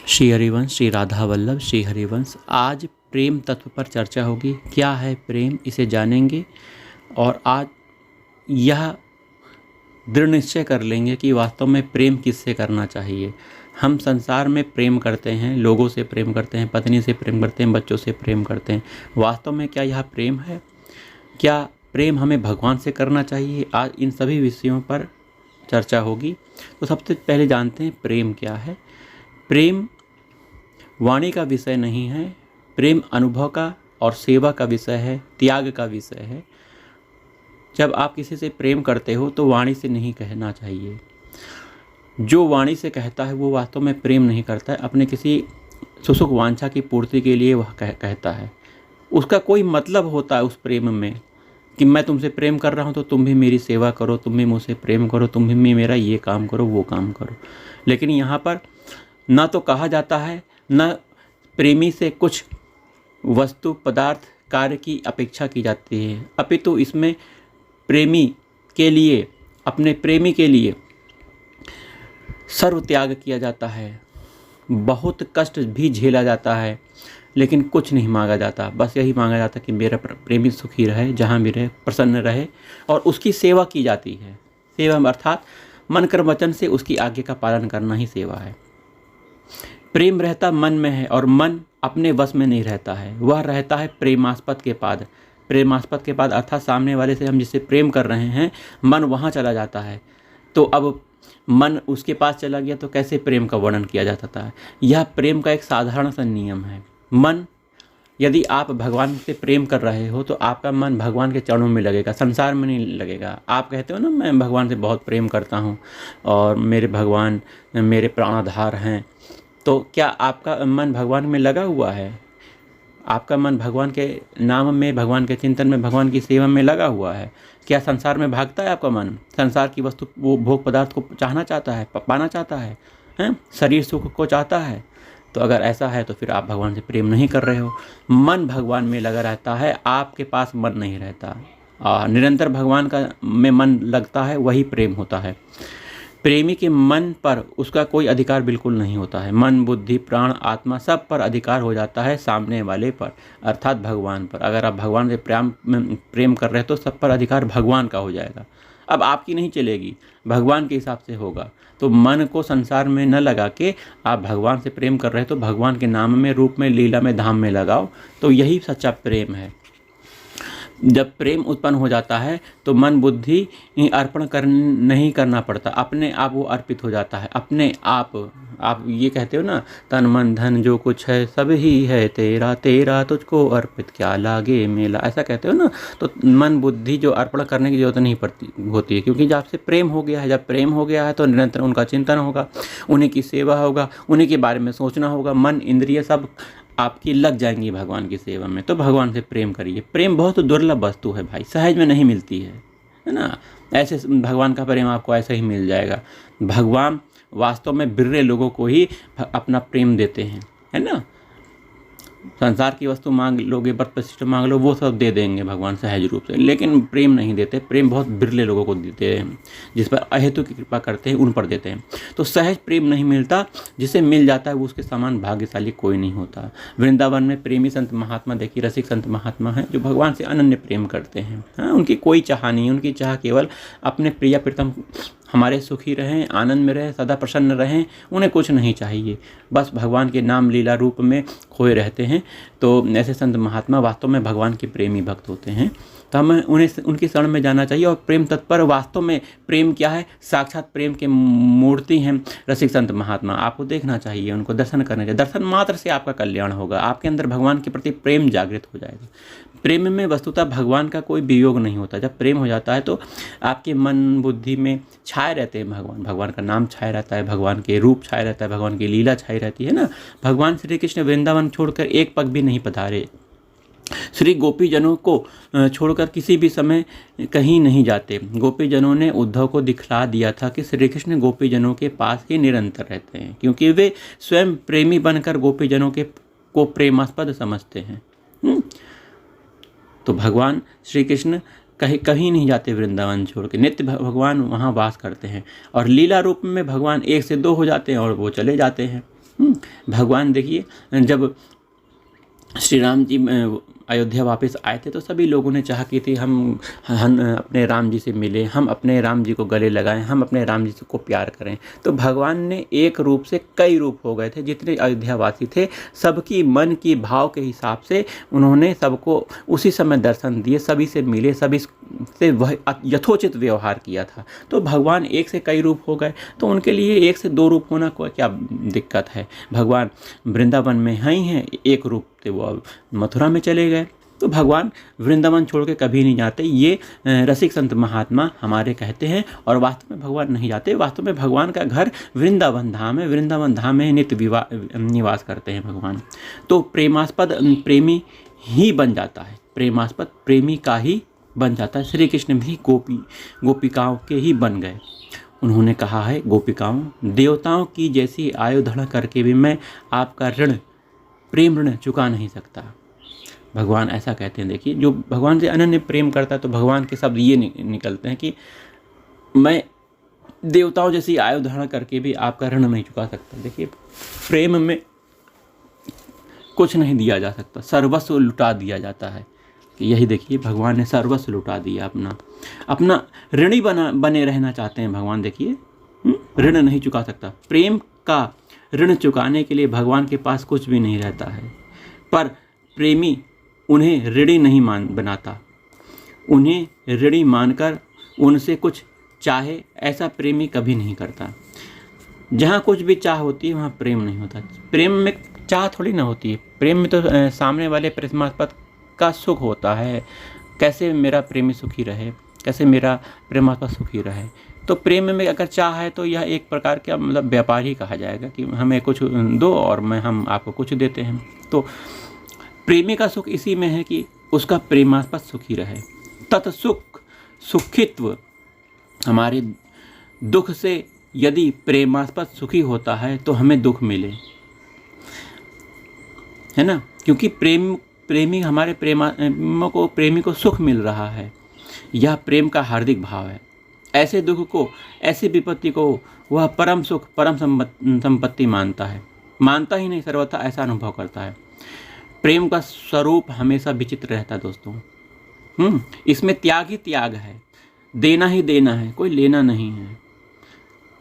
श्री हरिवंश, श्री राधा वल्लभ, श्री हरिवंश। आज प्रेम तत्व पर चर्चा होगी। क्या है प्रेम, इसे जानेंगे और आज यह दृढ़ निश्चय कर लेंगे कि वास्तव में प्रेम किससे करना चाहिए। हम संसार में प्रेम करते हैं, लोगों से प्रेम करते हैं, पत्नी से प्रेम करते हैं, बच्चों से प्रेम करते हैं। वास्तव में क्या यह प्रेम है? क्या प्रेम हमें भगवान से करना चाहिए? आज इन सभी विषयों पर चर्चा होगी। तो सबसे पहले जानते हैं प्रेम क्या है। प्रेम वाणी का विषय नहीं है, प्रेम अनुभव का और सेवा का विषय है, त्याग का विषय है। जब आप किसी से प्रेम करते हो तो वाणी से नहीं कहना चाहिए। जो वाणी से कहता है वो वास्तव में प्रेम नहीं करता है, अपने किसी सुसुख वांछा की पूर्ति के लिए वह कहता है। उसका कोई मतलब होता है उस प्रेम में कि मैं तुमसे प्रेम कर रहा हूँ तो तुम भी मेरी सेवा करो, तुम भी मुझसे प्रेम करो, तुम भी मेरा ये काम करो, वो काम करो। लेकिन यहाँ पर ना तो कहा जाता है, न प्रेमी से कुछ वस्तु पदार्थ कार्य की अपेक्षा की जाती है, अपितु इसमें प्रेमी के लिए, अपने प्रेमी के लिए सर्व त्याग किया जाता है। बहुत कष्ट भी झेला जाता है, लेकिन कुछ नहीं मांगा जाता। बस यही मांगा जाता कि मेरा प्रेमी सुखी रहे, जहाँ भी रहे प्रसन्न रहे, और उसकी सेवा की जाती है। सेवा अर्थात मन कर्म वचन से उसकी आज्ञा का पालन करना ही सेवा है। प्रेम रहता मन में है और मन अपने वश में नहीं रहता है, वह रहता है प्रेमास्पद के पाद। प्रेमास्पद के पाद अर्थात सामने वाले से हम जिससे प्रेम कर रहे हैं, मन वहाँ चला जाता है। तो अब मन उसके पास चला गया तो कैसे प्रेम का वर्णन किया जा सकता है? यह प्रेम का एक साधारण सा नियम है। मन, यदि आप भगवान से प्रेम कर रहे हो तो आपका मन भगवान के चरणों में लगेगा, संसार में नहीं लगेगा। आप कहते हो ना, मैं भगवान से बहुत प्रेम करता हूँ और मेरे भगवान मेरे प्राणाधार हैं। तो क्या आपका मन भगवान में लगा हुआ है? आपका मन भगवान के नाम में, भगवान के चिंतन में, भगवान की सेवा में लगा हुआ है? क्या संसार में भागता है आपका मन? संसार की वस्तु, वो भोग पदार्थ को चाहना चाहता है, पाना चाहता है, हैं? शरीर सुख को चाहता है? तो अगर ऐसा है तो फिर आप भगवान से प्रेम नहीं कर रहे हो। मन भगवान में लगा रहता है, आपके पास मन नहीं रहता। निरंतर भगवान का में मन लगता है, वही प्रेम होता है। प्रेमी के मन पर उसका कोई अधिकार बिल्कुल नहीं होता है। मन, बुद्धि, प्राण, आत्मा सब पर अधिकार हो जाता है सामने वाले पर, अर्थात भगवान पर। अगर आप भगवान से प्रेम कर रहे हो तो सब पर अधिकार भगवान का हो जाएगा। अब आपकी नहीं चलेगी, भगवान के हिसाब से होगा। तो मन को संसार में न लगा के आप भगवान से प्रेम कर रहे हो तो भगवान के नाम में, रूप में, लीला में, धाम में लगाओ। तो यही सच्चा प्रेम है। जब प्रेम उत्पन्न हो जाता है तो मन बुद्धि अर्पण नहीं करना पड़ता, अपने आप वो अर्पित हो जाता है। अपने आप ये कहते हो ना, तन मन धन जो कुछ है सब ही है तेरा, तेरा तुझको अर्पित क्या लागे मेला, ऐसा कहते हो ना। तो मन बुद्धि जो अर्पण करने की जरूरत नहीं पड़ती होती है, क्योंकि जब आपसे प्रेम हो गया है, जब प्रेम हो गया है तो निरंतर उनका चिंतन होगा, उन्हीं की सेवा होगा, उन्हीं के बारे में सोचना होगा। मन इंद्रिय सब आपकी लग जाएंगी भगवान की सेवा में। तो भगवान से प्रेम करिए। प्रेम बहुत दुर्लभ वस्तु है भाई, सहज में नहीं मिलती है ना। ऐसे भगवान का प्रेम आपको ऐसे ही मिल जाएगा। भगवान वास्तव में बिरले लोगों को ही अपना प्रेम देते हैं, है ना। संसार की वस्तु मांग लोगे, व्रत प्रतिष्ठा मांग लो, वो सब दे देंगे भगवान सहज रूप से, लेकिन प्रेम नहीं देते। प्रेम बहुत बिरले लोगों को देते हैं, जिस पर अहेतु की कृपा करते हैं उन पर देते हैं। तो सहज प्रेम नहीं मिलता, जिसे मिल जाता है वो उसके समान भाग्यशाली कोई नहीं होता। वृंदावन में प्रेमी संत महात्मा देखिए, रसिक संत महात्मा हैं जो भगवान से अनन्य प्रेम करते हैं। हाँ, उनकी कोई चाह नहीं, उनकी चाह केवल अपने प्रिय प्रीतम हमारे सुखी रहें, आनंद में रहें, सदा प्रसन्न रहें, उन्हें कुछ नहीं चाहिए, बस भगवान के नाम लीला रूप में खोए रहते हैं। तो ऐसे संत महात्मा वास्तव में भगवान के प्रेमी भक्त होते हैं। तो हमें उन्हें उनकी शरण में जाना चाहिए। और प्रेम तत्पर, वास्तव में प्रेम क्या है? साक्षात प्रेम के मूर्ति हैं रसिक संत महात्मा। आपको देखना चाहिए, उनको दर्शन करना चाहिए। दर्शन मात्र से आपका कल्याण होगा, आपके अंदर भगवान के प्रति प्रेम जागृत हो जाएगा। प्रेम में वस्तुतः भगवान का कोई वियोग नहीं होता। जब प्रेम हो जाता है तो आपके मन बुद्धि में छाए रहते हैं भगवान, भगवान का नाम छाए रहता है, भगवान के रूप छाए रहता है, भगवान की लीला छाई रहती है ना। भगवान श्री कृष्ण वृंदावन छोड़कर एक पग भी नहीं पधारे। श्री गोपीजनों को छोड़कर किसी भी समय कहीं नहीं जाते। गोपीजनों ने उद्धव को दिखला दिया था कि श्री कृष्ण गोपीजनों के पास ही निरंतर रहते हैं, क्योंकि वे स्वयं प्रेमी बनकर गोपीजनों को प्रेमास्पद समझते हैं। तो भगवान श्री कृष्ण कहीं नहीं जाते वृंदावन छोड़ के, नित्य भगवान वहाँ वास करते हैं। और लीला रूप में भगवान एक से दो हो जाते हैं और वो चले जाते हैं। भगवान देखिए जब श्री राम जी अयोध्या वापस आए थे तो सभी लोगों ने चाह की थी हम अपने राम जी से मिले, हम अपने राम जी को गले लगाएं, हम अपने राम जी को प्यार करें। तो भगवान ने एक रूप से कई रूप हो गए थे। जितने अयोध्यावासी थे सबकी मन की भाव के हिसाब से उन्होंने सबको उसी समय दर्शन दिए, सभी से मिले, सभी से वह यथोचित व्यवहार किया था। तो भगवान एक से कई रूप हो गए, तो उनके लिए एक से दो रूप होना कोई क्या दिक्कत है। भगवान वृंदावन में ही हैं, एक रूप थे वो अब मथुरा में चले गए। तो भगवान वृंदावन छोड़ के कभी नहीं जाते, ये रसिक संत महात्मा हमारे कहते हैं। और वास्तव में भगवान नहीं जाते, वास्तव में भगवान का घर वृंदावन धाम है, वृंदावन धाम में नित्य निवास करते हैं भगवान। तो प्रेमास्पद प्रेमी ही बन जाता है, प्रेमास्पद प्रेमी का ही बन जाता है। श्री कृष्ण भी गोपिकाओं के ही बन गए। उन्होंने कहा है, गोपिकाओं देवताओं की जैसी आयु धड़ करके भी मैं आपका ऋण प्रेम ऋण चुका नहीं सकता। भगवान ऐसा कहते हैं। देखिए जो भगवान से अनन्य प्रेम करता है तो भगवान के शब्द ये निकलते हैं कि मैं देवताओं जैसी आयु धारण करके भी आपका ऋण नहीं चुका सकता। देखिए प्रेम में कुछ नहीं दिया जा सकता, सर्वस्व लुटा दिया जाता है। कि यही देखिए भगवान ने सर्वस्व लुटा दिया, अपना ऋणी बने रहना चाहते हैं भगवान। देखिए ऋण नहीं चुका सकता। प्रेम का ऋण चुकाने के लिए भगवान के पास कुछ भी नहीं रहता है, पर प्रेमी उन्हें ऋणी नहीं बनाता। उन्हें ऋणी मानकर उनसे कुछ चाहे ऐसा प्रेमी कभी नहीं करता। जहाँ कुछ भी चाह होती है वहाँ प्रेम नहीं होता। प्रेम में चाह थोड़ी ना होती है, प्रेम में तो सामने वाले प्रेमास्पद का सुख होता है। कैसे मेरा प्रेमी सुखी रहे, कैसे मेरा प्रेमास्पद सुखी रहे। तो प्रेम में अगर चाह है तो यह एक प्रकार का मतलब व्यापार ही कहा जाएगा कि हमें कुछ दो और हम आपको कुछ देते हैं। तो प्रेमी का सुख इसी में है कि उसका प्रेमास्पद सुखी रहे। तत्सुख सुखित्व, हमारे दुख से यदि प्रेमास्पद सुखी होता है तो हमें दुख मिले, है ना। क्योंकि प्रेमी हमारे प्रेमी को सुख मिल रहा है, यह प्रेम का हार्दिक भाव है। ऐसे दुख को, ऐसी विपत्ति को वह परम सुख, परम संपत्ति मानता है। मानता ही नहीं, सर्वथा ऐसा अनुभव करता है। प्रेम का स्वरूप हमेशा विचित्र रहता है दोस्तों। इसमें त्याग ही त्याग है, देना ही देना है, कोई लेना नहीं है।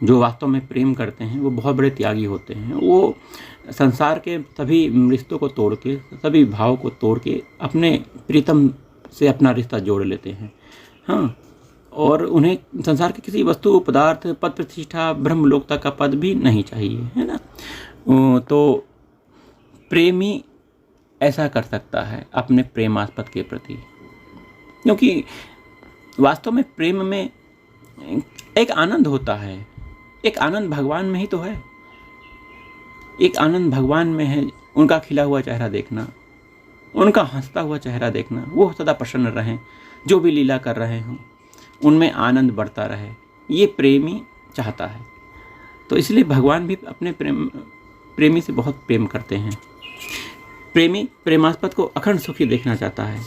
जो वास्तव में प्रेम करते हैं वो बहुत बड़े त्यागी होते हैं। वो संसार के सभी रिश्तों को तोड़ के, सभी भाव को तोड़ के अपने प्रीतम से अपना रिश्ता जोड़ लेते हैं। हाँ, और उन्हें संसार के किसी वस्तु, पदार्थ, पद प्रतिष्ठा, ब्रह्मलोकता का पद भी नहीं चाहिए, है ना। तो प्रेमी ऐसा कर सकता है अपने प्रेमास्पद के प्रति, क्योंकि वास्तव में प्रेम में एक आनंद होता है। एक आनंद भगवान में ही तो है, एक आनंद भगवान में है। उनका खिला हुआ चेहरा देखना, उनका हंसता हुआ चेहरा देखना, वो सदा प्रसन्न रहें, जो भी लीला कर रहे हों उनमें आनंद बढ़ता रहे, ये प्रेमी चाहता है। तो इसलिए भगवान भी अपने प्रेमी से बहुत प्रेम करते हैं। प्रेमी प्रेमास्पद को अखंड सुखी देखना चाहता है,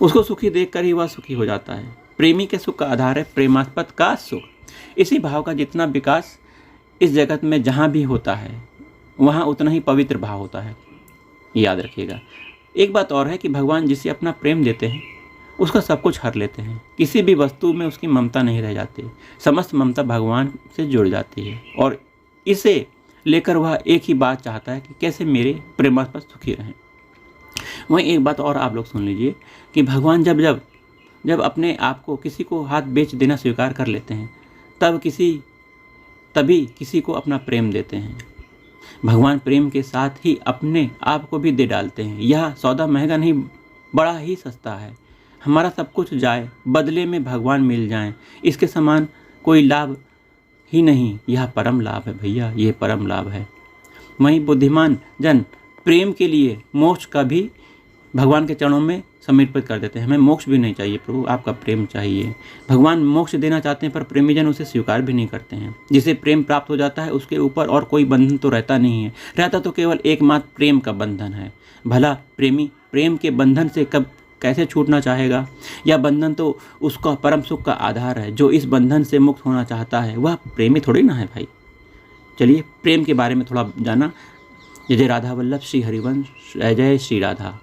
उसको सुखी देखकर ही वह सुखी हो जाता है। प्रेमी के सुख का आधार है प्रेमास्पद का सुख। इसी भाव का जितना विकास इस जगत में जहाँ भी होता है वहाँ उतना ही पवित्र भाव होता है, याद रखिएगा। एक बात और है कि भगवान जिसे अपना प्रेम देते हैं उसका सब कुछ हर लेते हैं। किसी भी वस्तु में उसकी ममता नहीं रह जाती, समस्त ममता भगवान से जुड़ जाती है। और इसे लेकर वह एक ही बात चाहता है कि कैसे मेरे प्रेमास्पद सुखी रहें। वहीं एक बात और आप लोग सुन लीजिए कि भगवान जब अपने आप को, किसी को हाथ बेच देना स्वीकार कर लेते हैं तभी किसी को अपना प्रेम देते हैं। भगवान प्रेम के साथ ही अपने आप को भी दे डालते हैं। यह सौदा महंगा नहीं, बड़ा ही सस्ता है। हमारा सब कुछ जाए, बदले में भगवान मिल जाएं, इसके समान कोई लाभ ही नहीं। यह परम लाभ है भैया, ये परम लाभ है। वहीं बुद्धिमान जन प्रेम के लिए मोक्ष का भी भगवान के चरणों में समर्पित कर देते हैं। हमें मोक्ष भी नहीं चाहिए प्रभु, आपका प्रेम चाहिए। भगवान मोक्ष देना चाहते हैं पर प्रेमी जन उसे स्वीकार भी नहीं करते हैं। जिसे प्रेम प्राप्त हो जाता है उसके ऊपर और कोई बंधन तो रहता नहीं है, रहता तो केवल एकमात्र प्रेम का बंधन है। भला प्रेमी प्रेम के बंधन से कैसे छूटना चाहेगा? यह बंधन तो उसका परम सुख का आधार है। जो इस बंधन से मुक्त होना चाहता है वह प्रेमी थोड़ी ना है भाई। चलिए प्रेम के बारे में थोड़ा जाना, जय जय राधा वल्लभ श्री हरिवंश, जय जय श्री राधा।